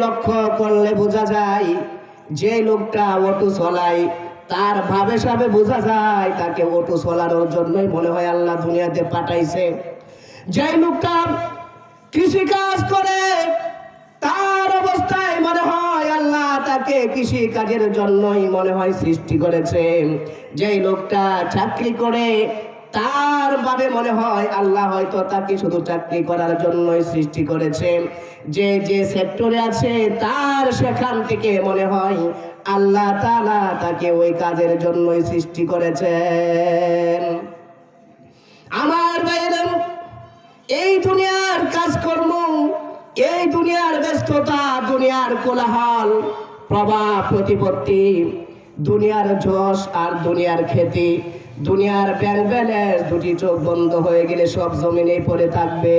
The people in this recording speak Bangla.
লক্ষ্য করলে বোঝা যায় যে লোকটা অটো চলায় তার ভাবে সাবে বোঝা যায় তাকে অটো চলানোর জন্যই মনে হয় আল্লাহ দুনিয়াতে পাঠাইছে। যে লোকটা কৃষি কাজ করে তার অবস্থায় মনে হয় আল্লাহ তাকে কৃষি কাজের জন্যই মনে হয় সৃষ্টি করেছে। যে লোকটা চাকরি করে তার ভাবে মনে হয় আল্লাহ হয়তো তাকে শুধু চাকরি করার জন্যই সৃষ্টি করেছে। যে যে সেক্টরে আছে তার সেখান থেকে মনে হয় আল্লাহ তাআলা তাকে ওই কাজের জন্যই সৃষ্টি করেছেন। আমার ভাইয়েরা, এই দুনিয়ার কাজকর্ম, এই দুনিয়ার ব্যস্ততা, দুনিয়ার কোলাহল, প্রভাব প্রতিপত্তি, দুনিয়ার যশ আর দুনিয়ার খ্যাতি, দুনিয়ার ব্যাংক ব্যালেন্স দুটি চোখ বন্ধ হয়ে গেলে সব জমিনে পড়ে থাকবে।